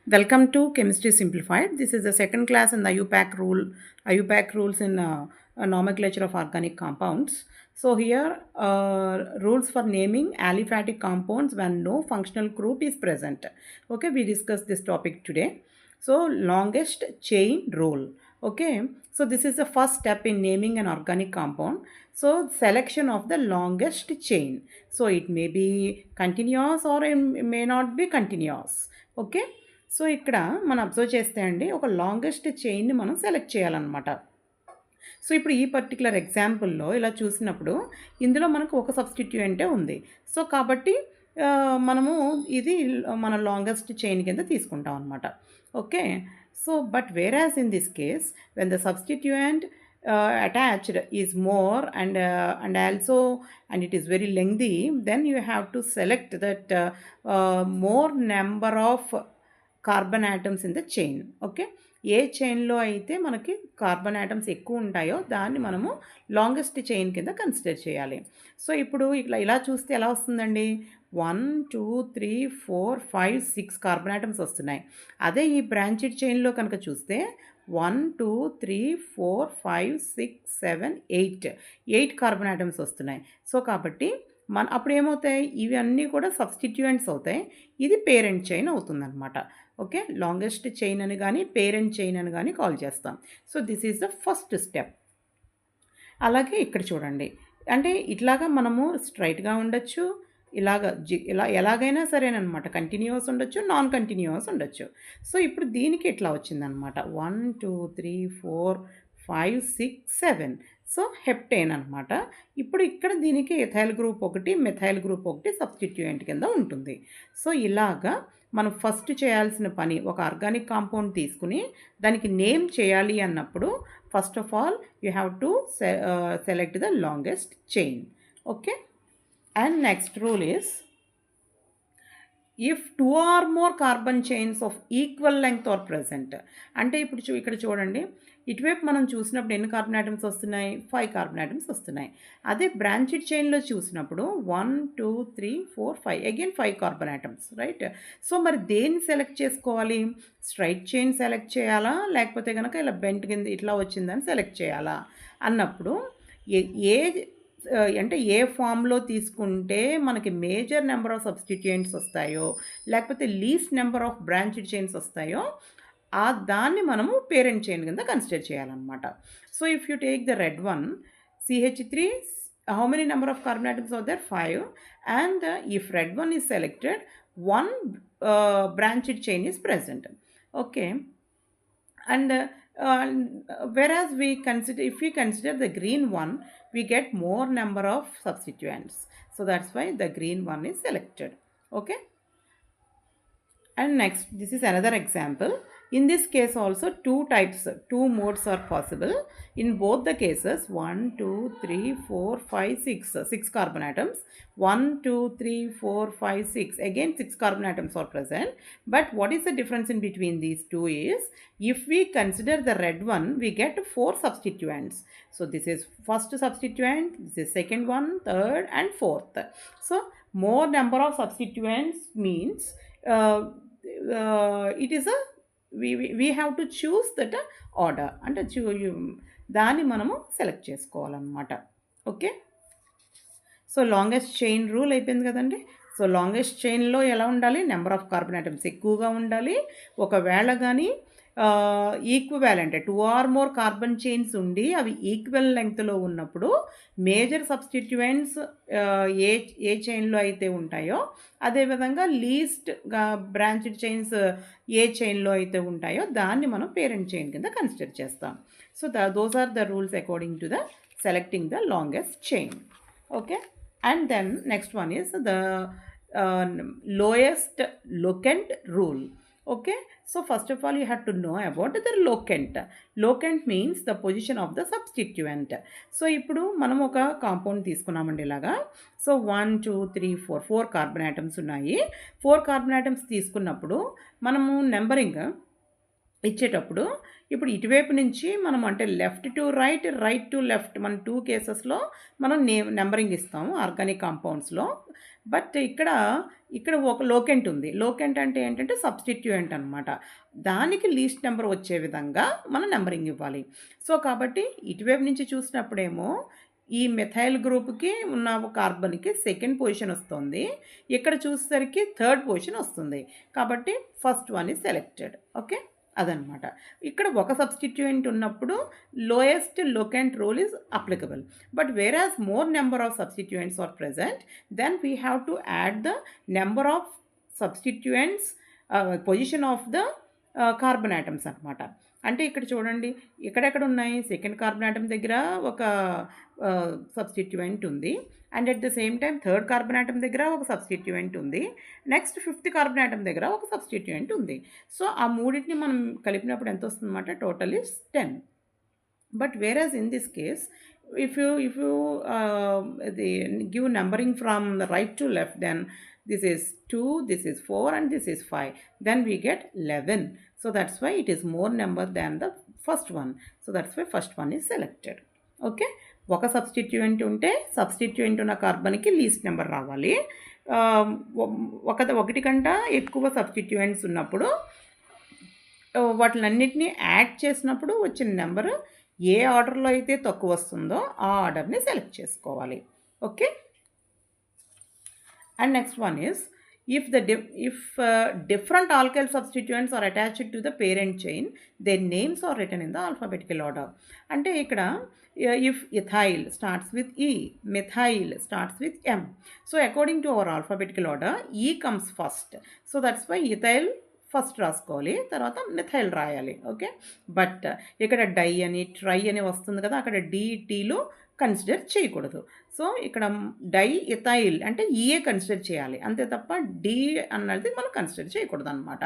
Welcome to Chemistry Simplified. This is the second class in the IUPAC rules in nomenclature of organic compounds. So here, rules for naming aliphatic compounds when no functional group is present. Okay, we discussed this topic today. So longest chain rule. Okay, so this is the first step in naming an organic compound. So selection of the longest chain. So it may be continuous or it may not be continuous. Okay. So ఇక్కడ మనం observe చేస్తే అండి ఒక longest చైన్ని మనం select చేయాలన్నమాట. So ఇప్పుడు ఈ particular ఎగ్జాంపుల్‌లో ఇలా చూసినప్పుడు ఇందులో మనకు ఒక సబ్స్టిట్యూయెంటే ఉంది. సో కాబట్టి మనము ఇది మన లాంగెస్ట్ చైన్ కింద తీసుకుంటాం అనమాట. Okay. So but వేరాస్ in this case when the substituent attached is more and also and it is very lengthy, then you have to select that more number of carbon atoms in the chain. Okay. ఏ చైన్లో అయితే మనకి carbon atoms ఎక్కువ ఉంటాయో దాన్ని మనము longest chain కింద consider చేయాలి. సో ఇప్పుడు ఇలా చూస్తే ఎలా వస్తుందండి, 1 2 3 4 5 6 కార్బన్ యాటమ్స్ వస్తున్నాయి. అదే ఈ బ్రాంచెడ్ చైన్లో కనుక చూస్తే 1 2 3 4 5 6 7 8 కార్బన్ యాటమ్స్ వస్తున్నాయి. సో కాబట్టి అప్పుడు ఏమవుతాయి, ఇవి అన్నీ కూడా సబ్స్టిట్యూయెంట్స్ అవుతాయి. ఇది పేరెంట్ చైన్ అవుతుందన్నమాట. ఓకే. లాంగెస్ట్ చైన్ అని కానీ పేరెంట్ చైన్ అని కానీ కాల్ చేస్తాం. So this is the first step. అలాగే ఇక్కడ చూడండి, అంటే ఇట్లాగా మనము స్ట్రైట్గా ఉండొచ్చు, ఇలా ఎలాగైనా సరేనమాట. కంటిన్యూస్ ఉండొచ్చు, నాన్ కంటిన్యూస్ ఉండొచ్చు. సో ఇప్పుడు దీనికి ఇట్లా వచ్చిందనమాట 1 2 3 4 5 6 7. సో హెప్టేన్ అనమాట. ఇప్పుడు ఇక్కడ దీనికి ఎథైల్ గ్రూప్ ఒకటి, మెథైల్ గ్రూప్ ఒకటి సబ్స్టిట్యూయెంట్ కింద ఉంటుంది. సో ఇలాగా మనం ఫస్ట్ చేయాల్సిన పని, ఒక ఆర్గానిక్ కాంపౌండ్ తీసుకుని దానికి నేమ్ చేయాలి అన్నప్పుడు first of all you have to select the longest chain. Okay. And next rule is if 2 or more carbon chains of equal length are present. అంటే ఇప్పుడు ఇక్కడ చూడండి, ఇటువైపు మనం చూసినప్పుడు ఎన్ని కార్బన్ ఆటమ్స్ వస్తున్నాయి, 5 కార్బన్ ఆటమ్స్ వస్తున్నాయి. అదే బ్రాంచెడ్ చైన్లో చూసినప్పుడు 1 2 3 4 5 again 5 carbon atoms, right. So మరి దేన్ని సెలెక్ట్ చేసుకోవాలి, స్ట్రైట్ చైన్ సెలెక్ట్ చేయాలా, లేకపోతే కనుక ఇలా బెంట్ కింద ఇట్లా వచ్చిందని సెలెక్ట్ చేయాలా అన్నప్పుడు ఏ అంటే ఏ ఫామ్లో తీసుకుంటే మనకి మేజర్ నెంబర్ ఆఫ్ సబ్స్టిట్యూయెంట్స్ వస్తాయో లేకపోతే least number of branched chains వస్తాయో దాన్ని మనము పేరెంట్ చైన్ కింద కన్సిడర్ చేయాలన్నమాట. So if you take the red one CH3, how many number of carbon atoms are there? 5. And if red one is selected, one branched chain is present. Okay. And whereas if we consider the green one, we get more number of substituents. So that's why the green one is selected. Okay. And next, this is another example. In this case also 2 modes are possible. In both the cases 1 2 3 4 5 6 carbon atoms, 1 2 3 4 5 6 again 6 carbon atoms are present. But what is the difference in between these two is, if we consider the red one, we get 4 substituents. So this is first substituent, this is second one, third and fourth. So more number of substituents means it is a we have to choose that order అంటే దాన్ని మనము select చేసుకోవాలన్నమాట. Okay. So longest chain rule అయిపోయింది కదండి. So longest చైన్లో ఎలా ఉండాలి, number of carbon atoms ఎక్కువగా ఉండాలి. ఒకవేళ కానీ equivalent 2 or more carbon chains ఉండి అవి ఈక్వల్ లెంగ్త్లో ఉన్నప్పుడు మేజర్ సబ్స్టిట్యూయెంట్స్ ఏ చైన్లో అయితే ఉంటాయో అదేవిధంగా లీస్ట్గా బ్రాంచెడ్ చైన్స్ ఏ చైన్లో అయితే ఉంటాయో దాన్ని మనం పేరెంట్ చైన్ కింద కన్సిడర్ చేస్తాం. So those are the rules according to the selecting the longest chain. Okay. And then next one is the lowest locant rule. Okay. So first of all you have to know about the locant. Locant means the position of the substituent. So ఇప్పుడు మనం ఒక compound తీసుకున్నామండి ఇలాగా. So 1 2 3 4 carbon atoms ఉన్నాయి. 4 carbon atoms తీసుకున్నప్పుడు మనము numbering ఇచ్చేటప్పుడు ఇప్పుడు ఇటువైపు నుంచి మనం అంటే left to right, right to left, మన 2 కేసెస్లో మనం నెంబరింగ్ ఇస్తాము ఆర్గానిక్ కాంపౌండ్స్లో. బట్ ఇక్కడ ఒక లోకెంట్ ఉంది. లోకెంట్ అంటే ఏంటంటే సబ్స్టిట్యూయెంట్ అనమాట. దానికి లీస్ట్ నెంబర్ వచ్చే విధంగా మనం నంబరింగ్ ఇవ్వాలి. సో, కాబట్టి ఇటువైపు నుంచి చూసినప్పుడేమో ఈ మెథైల్ గ్రూప్‌కి ఉన్న కార్బన్‌కి సెకండ్ పొజిషన్ వస్తుంది. ఇక్కడ చూసేసరికి థర్డ్ పొజిషన్ వస్తుంది. కాబట్టి first one is selected. Okay. అదనమాట. ఇక్కడ ఒక సబ్స్టిట్యూయెంట్ ఉన్నప్పుడు lowest locant rule is applicable. But whereas more number of substituents are present, then we have to add the number of substituents position of the carbon atoms అనమాట. అంటే ఇక్కడ చూడండి, ఎక్కడెక్కడ ఉన్నాయి, సెకండ్ కార్బన్ ఆటమ్ దగ్గర ఒక substituent ఉంది, and at the same time third carbon atom దగ్గర ఒక సబ్స్టిట్యూయెంట్ ఉంది, నెక్స్ట్ ఫిఫ్త్ కార్బన్ ఆటమ్ దగ్గర ఒక సబ్స్టిట్యూయెంట్ ఉంది. సో ఆ మూడింటిని మనం కలిపినప్పుడు ఎంత వస్తుందన్నమాట, total is 10. But varies in this case, if you give numbering from the right to left, then this is 2, this is 4, and this is 5, then we get 11. So that's why it is more number than the first one. So that's why first one is selected. Okay, ఒక substituent ఉంటే substituent ఉన్న కార్బన్కి least number రావాలి. ఒకటి కంటే ఎక్కువ substituents ఉన్నప్పుడు వాటిలన్నిటినీ add చేసినప్పుడు వచ్చిన నెంబరు ఏ ఆర్డర్లో అయితే తక్కువ వస్తుందో ఆ ఆర్డర్ని సెలెక్ట్ చేసుకోవాలి. Okay. And next one is, if different alkyl substituents are attached to the parent chain, their names are written in the alphabetical order. అంటే ఇక్కడ if ethyl starts with E, methyl starts with M. So according to our alphabetical order, E comes first. So that's why ethyl first రాసుకోవాలి, తర్వాత methyl రాయాలి. Okay. But ఇక్కడ die అని try అని వస్తుంది కదా, అక్కడ టీలు కన్సిడర్ చేయకూడదు. సో ఇక్కడ డై ఇథైల్ అంటే ఈఏ కన్సిడర్ చేయాలి, అంతే తప్ప డి అన్నది మనం కన్సిడర్ చేయకూడదు అనమాట.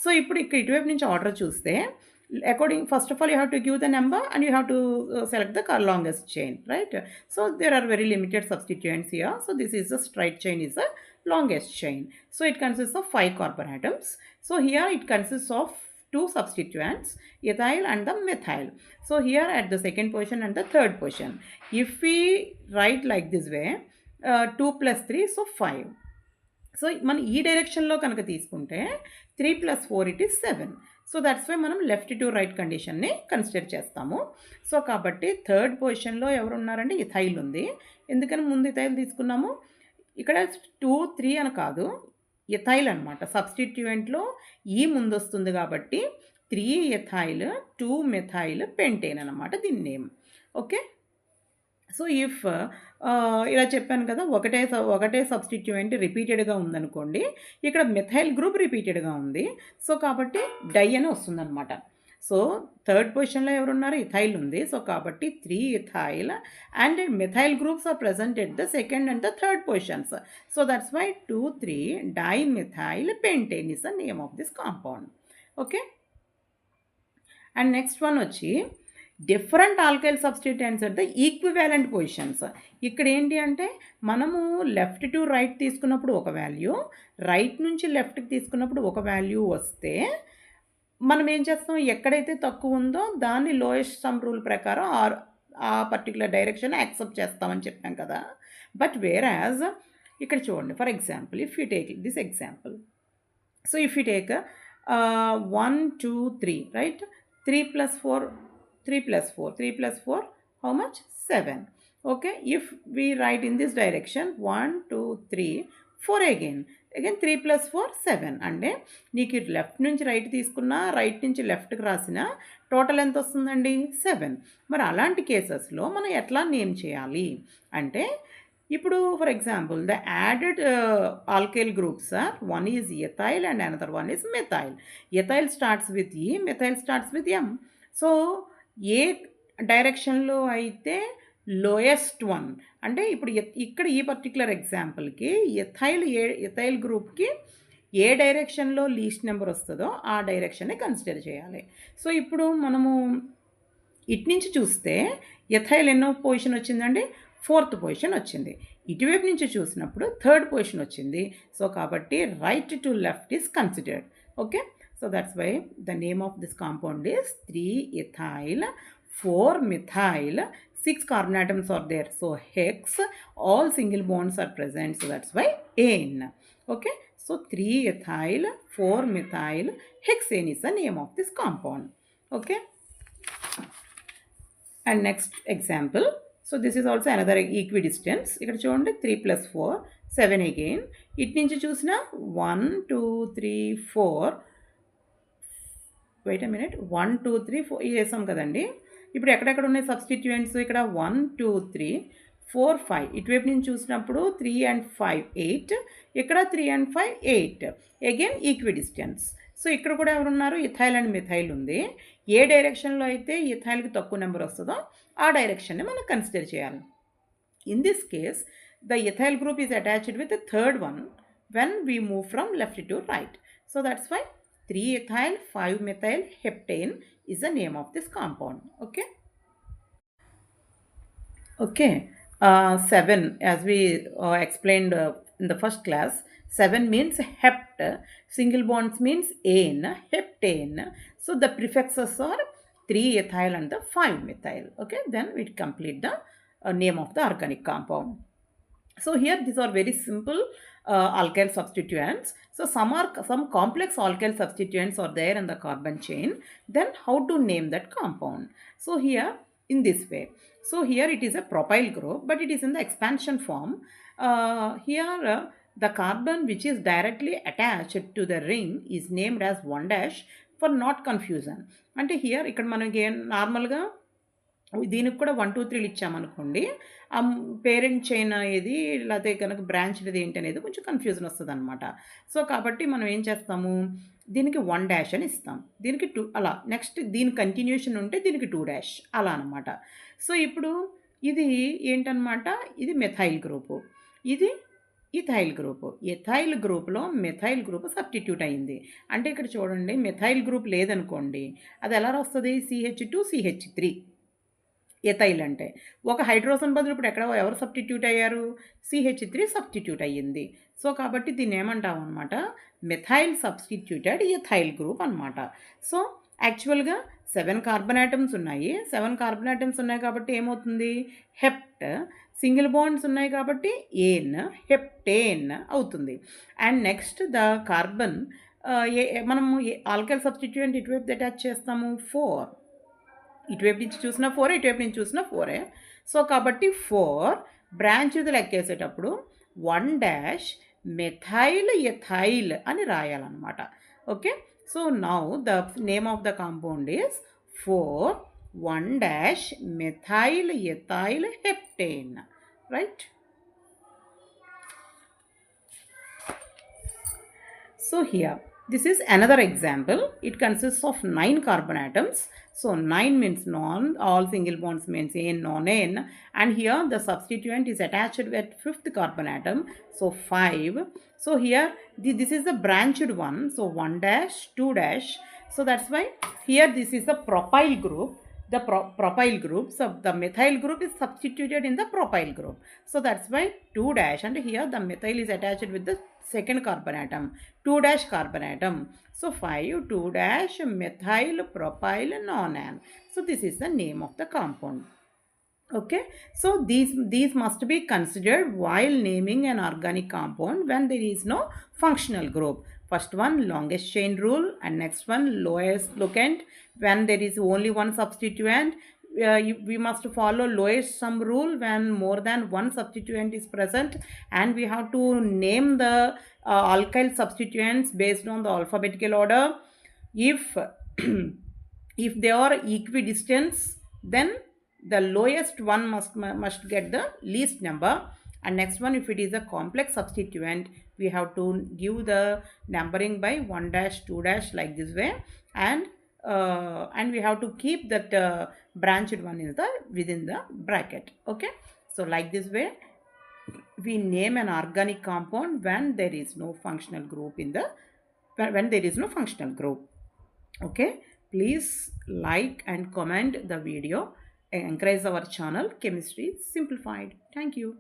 సో ఇప్పుడు ఇక్కడ ఇటువైపు నుంచి ఆర్డర్ చూస్తే, according first of all you have to give the number and you have to select the longest chain, right? So there are very limited substituents here. So this is the straight chain is the longest chain. So it consists of 5 carbon atoms. So here it consists of 2 substituents, ethyl and the methyl. So here at the second position and the third position, if we write like this way, 2 plus 3, so 5. So మనం ఈ డైరెక్షన్లో కనుక తీసుకుంటే 3 + 4 it is 7. So that's why మనం left to right కండిషన్ని consider చేస్తాము. సో కాబట్టి థర్డ్ పొజిషన్లో ఎవరు ఉన్నారంటే ఇథైల్ ఉంది. ఎందుకని ముందు ఇథైల్ తీసుకున్నాము, ఇక్కడ 2, 3 అని కాదు, ఎథైల్ అనమాట. సబ్స్టిట్యూయెంట్లో ఈ ముందు వస్తుంది కాబట్టి 3 ఎథైల్ 2 మెథైల్ పెంటేన్ అనమాట దీని నేమ్. ఓకే. సో ఇఫ్ ఇలా చెప్పాను కదా, ఒకటే సబ్స్టిట్యూయెంట్ రిపీటెడ్గా ఉందనుకోండి, ఇక్కడ మెథైల్ గ్రూప్ రిపీటెడ్గా ఉంది. సో కాబట్టి డై అని వస్తుందన్నమాట. సో థర్డ్ పొజిషన్లో ఎవరున్నారు, ఇథైల్ ఉంది. సో కాబట్టి 3 ethyl and methyl groups are present at the second and the third positions. So that's why 2, 3 dimethyl pentane is the name of this compound. Okay. And next one వచ్చి different alkyl substituents at the equivalent positions. ఇక్కడ ఏంటి అంటే మనము left to right తీసుకున్నప్పుడు ఒక value, right నుంచి లెఫ్ట్కి తీసుకున్నప్పుడు ఒక వాల్యూ వస్తే మనం ఏం చేస్తాం, ఎక్కడైతే తక్కువ ఉందో దాన్ని లోయెస్ట్ సమ్ రూల్ ప్రకారం ఆ పర్టికులర్ డైరెక్షన్ యాక్సెప్ట్ చేస్తామని చెప్పాం కదా. బట్ వేరాజ్ ఇక్కడ చూడండి, for example if you take this example, so if you take 1, 2, 3, right? 3 + 4, 3 + 4 how much? 7. Okay, if we write in this direction 1, 2, 3, 4 again 3 + 4 7. అంటే నీకు లెఫ్ట్ నుంచి రైట్ తీసుకున్నా, రైట్ నుంచి లెఫ్ట్కి రాసిన టోటల్ ఎంత వస్తుందండి? 7. మరి అలాంటి కేసెస్లో మనం ఎట్లా నేమ్ చేయాలి అంటే, ఇప్పుడు for example the added alkyl groups are, one is ethyl and another one is methyl. Ethyl starts with E, methyl starts with M. So ఏ డైరెక్షన్లో అయితే లోయెస్ట్ వన్ అంటే, ఇప్పుడు ఇక్కడ ఈ పర్టికులర్ ఎగ్జాంపుల్కి ఎథైల్ గ్రూప్కి ఏ డైరెక్షన్లో లీస్ట్ నెంబర్ వస్తుందో ఆ డైరెక్షన్ని కన్సిడర్ చేయాలి. సో ఇప్పుడు మనము ఇటు నుంచి చూస్తే ఎథైల్ ఎన్నో పొజిషన్ వచ్చిందండి? 4th పొజిషన్ వచ్చింది. ఇటువైపు నుంచి చూసినప్పుడు 3rd పొజిషన్ వచ్చింది. సో కాబట్టి right to left is considered. Okay. So that's why the name of this compound is 3 ethyl 4 methyl 6 carbon atoms are there. So hex, all single bonds are present. So that's why ane. Okay. So 3 ethyl, 4 methyl, hexane is the name of this compound. Okay. And next example. So this is also another equidistance. ఇక్కడ చూడండి 3 plus 4, 7 again. ఇటు నుంచి చూసిన 1, 2, 3, 4. Wait a minute 1 2 3 4 ఇది వేసాం కదండి. ఇప్పుడు ఎక్కడెక్కడ ఉన్నాయి సబ్స్టిట్యూయెంట్స్? ఇక్కడ 1 2 3 4 5. ఇటువైపు నుంచి చూసినప్పుడు 3 and 5 8. ఇక్కడ 3 and 5 8. అగైన్ ఈక్విడిస్టెన్స్. సో ఇక్కడ కూడా ఎవరున్నారు? ఇథైల్ అండ్ మిథైల్ ఉంది. ఏ డైరెక్షన్లో అయితే ఇథైల్కి తక్కువ నెంబర్ వస్తుందో ఆ డైరెక్షన్ని మనం కన్సిడర్ చేయాలి. In this case the ethyl group is attached with the third one when we move from left to right. So that's why 3 ethyl 5 methyl heptane is the name of this compound. Okay. 7, as we explained in the first class, 7 means hept, single bonds means ane, heptane. So the prefixes are 3 ethyl and the 5 methyl. Okay, then we complete the name of the organic compound. So here these are very simple alkyl substituents. So some complex alkyl substituents are there in the carbon chain. Then how to name that compound? So here in this way. So here it is a propyl group, but it is in the expansion form. Here the carbon which is directly attached to the ring is named as 1' for not confusion. అంటే here ఇక్కడ మనకి నార్మల్గా దీనికి కూడా 1 2 3 ఇచ్చామనుకోండి, ఆ parent chain ఏది లేకపోతే కనుక బ్రాంచ్ది ఏంటి అనేది కొంచెం కన్ఫ్యూజన్ వస్తుంది అనమాట. సో కాబట్టి మనం ఏం చేస్తాము, దీనికి 1' అని ఇస్తాం, దీనికి 2 అలా. నెక్స్ట్ దీని కంటిన్యూషన్ ఉంటే దీనికి 2' అలా అనమాట. సో ఇప్పుడు ఇది ఏంటనమాట, ఇది మెథైల్ గ్రూపు, ఇది ఇథైల్ గ్రూపు. ఇథైల్ గ్రూప్లో మెథైల్ గ్రూప్ సబ్స్టిట్యూట్ అయింది. అంటే ఇక్కడ చూడండి, మెథైల్ గ్రూప్ లేదనుకోండి, అది ఎలా వస్తుంది? CH2 CH3 ఎథైల్ అంటే ఒక హైడ్రోజన్ బదులు ఇప్పుడు ఎక్కడ ఎవరు సబ్స్టిట్యూట్ అయ్యారు? CH3 సబ్స్టిట్యూట్ అయ్యింది. సో కాబట్టి దీన్ని ఏమంటాం అనమాట, మెథైల్ సబ్స్టిట్యూటెడ్ ఎథైల్ గ్రూప్ అనమాట. సో యాక్చువల్గా 7 కార్బన్ ఆటమ్స్ ఉన్నాయి. 7 కార్బన్ ఆటమ్స్ ఉన్నాయి కాబట్టి ఏమవుతుంది? హెప్ట్. సింగిల్ బాండ్స్ ఉన్నాయి కాబట్టి ఏన్, హెప్టేన్ అవుతుంది. అండ్ నెక్స్ట్ ద కార్బన్ మనము ఆల్కైల్ సబ్స్టిట్యూయెంట్ ఇటువైపు అటాచ్ చేస్తాము 4. ఇటువైపు నుంచి చూసిన 4, ఇటువైపు నుంచి చూసిన 4. సో కాబట్టి 4 బ్రాంచ్ లెక్కేసేటప్పుడు 1' మెథైల్ ఎథైల్ అని రాయాలన్నమాట. Okay. So now the name of the compound is 4 1' methyl ethyl heptane, right? So here this is another example. It consists of 9 carbon atoms. So 9 means non, all single bonds means ane, non-ane, and here the substituent is attached with 5th carbon atom, so 5. So here this is the branched one, so 1', 2'. So that's why here this is the propyl group. The propyl group, so the methyl group is substituted in the propyl group. So that's why 2', and here the methyl is attached with the second carbon atom, 2' carbon atom. So 5 2' methyl propyl non-ane. So this is the name of the compound. Okay, so these must be considered while naming an organic compound when there is no functional group. First one, longest chain rule, and next one, lowest locant. When there is only one substituent, we must follow lowest sum rule when more than one substituent is present, and we have to name the alkyl substituents based on the alphabetical order. If they are equidistant, then the lowest one must get the least number, and next one, if it is a complex substituent, we have to give the numbering by 1', 2' like this way, and we have to keep that branched one is within the bracket. Okay, so like this way we name an organic compound when there is no functional group when there is no functional group. Okay, please like and comment the video, encourage our channel Chemistry Simplified. Thank you.